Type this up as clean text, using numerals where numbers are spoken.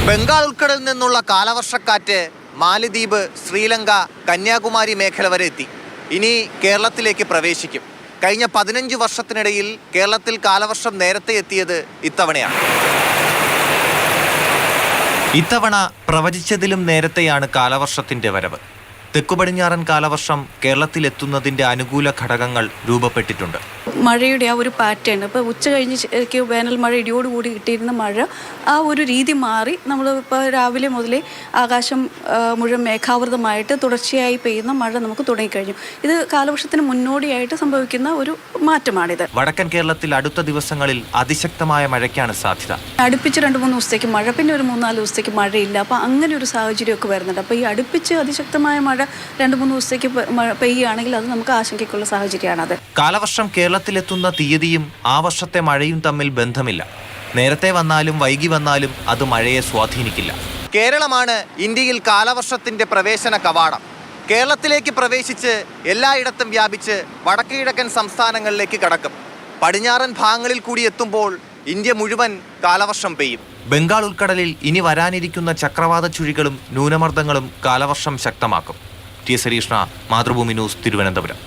ബംഗാൾ ഉൾക്കടലിൽ നിന്നുള്ള കാലവർഷക്കാറ്റ് മാലിദ്വീപ്, ശ്രീലങ്ക, കന്യാകുമാരി മേഖല വരെ എത്തി. ഇനി കേരളത്തിലേക്ക് പ്രവേശിക്കും. കഴിഞ്ഞ 15 വർഷത്തിനിടയിൽ കേരളത്തിൽ കാലവർഷം നേരത്തെ എത്തിയത് ഇത്തവണയാണ്. ഇത്തവണ പ്രവചിച്ചതിലും നേരത്തെയാണ് കാലവർഷത്തിന്റെ വരവ്. തെക്കുപടിഞ്ഞാറൻ കാലവർഷം കേരളത്തിലെത്തുന്നതിൻ്റെ അനുകൂല ഘടകങ്ങൾ രൂപപ്പെട്ടിട്ടുണ്ട്. മഴയുടെ ആ ഒരു പാറ്റേൺ ഇപ്പോൾ ഉച്ച കഴിഞ്ഞ് വേനൽ മഴ ഇടിയോടുകൂടി കിട്ടിയിരുന്ന മഴ ആ ഒരു രീതി മാറി നമ്മൾ ഇപ്പോൾ രാവിലെ മുതലേ ആകാശം മുഴുവൻ മേഘാവൃതമായിട്ട് തുടർച്ചയായി പെയ്യുന്ന മഴ നമുക്ക് തുടങ്ങിക്കഴിഞ്ഞു. ഇത് കാലവർഷത്തിന് മുന്നോടിയായിട്ട് സംഭവിക്കുന്ന ഒരു മാറ്റമാണിത്. വടക്കൻ കേരളത്തിൽ അടുത്ത ദിവസങ്ങളിൽ അതിശക്തമായ മഴയ്ക്കാണ് സാധ്യത. അടുപ്പിച്ച് 2-3 ദിവസത്തേക്ക് മഴ, പിന്നെ ഒരു 3-4 ദിവസത്തേക്ക് മഴയില്ല. അപ്പോൾ അങ്ങനെ ഒരു സാഹചര്യമൊക്കെ വരുന്നുണ്ട്. അപ്പോൾ ഈ അടുപ്പിച്ച് അതിശക്തമായ മഴ 2-3 ദിവസത്തേക്ക് പെയ്യുകയാണെങ്കിൽ അത് നമുക്ക് ആശങ്കയ്ക്കുള്ള സാഹചര്യമാണത്. കാലവർഷം കേരളത്തിലെത്തുന്ന തീയതിയും ആ വർഷത്തെ മഴയും തമ്മിൽ ബന്ധമില്ല. നേരത്തെ വന്നാലും വൈകി വന്നാലും അത് മഴയെ സ്വാധീനിക്കില്ല. കേരളമാണ് ഇന്ത്യയിൽ കാലവർഷത്തിന്റെ പ്രവേശന കവാടം. കേരളത്തിലേക്ക് പ്രവേശിച്ച് എല്ലായിടത്തും വ്യാപിച്ച് വടക്ക് കിഴക്കൻ സംസ്ഥാനങ്ങളിലേക്ക് കടക്കും. പടിഞ്ഞാറൻ ഭാഗങ്ങളിൽ കൂടി എത്തുമ്പോൾ ഇന്ത്യ മുഴുവൻ കാലവർഷം പെയ്യും. ബംഗാൾ ഉൾക്കടലിൽ ഇനി വരാനിരിക്കുന്ന ചക്രവാത ചുഴികളും ന്യൂനമർദ്ദങ്ങളും കാലവർഷം ശക്തമാക്കും. ടി. സരീഷ്ണ, മാതൃഭൂമി ന്യൂസ്, തിരുവനന്തപുരം.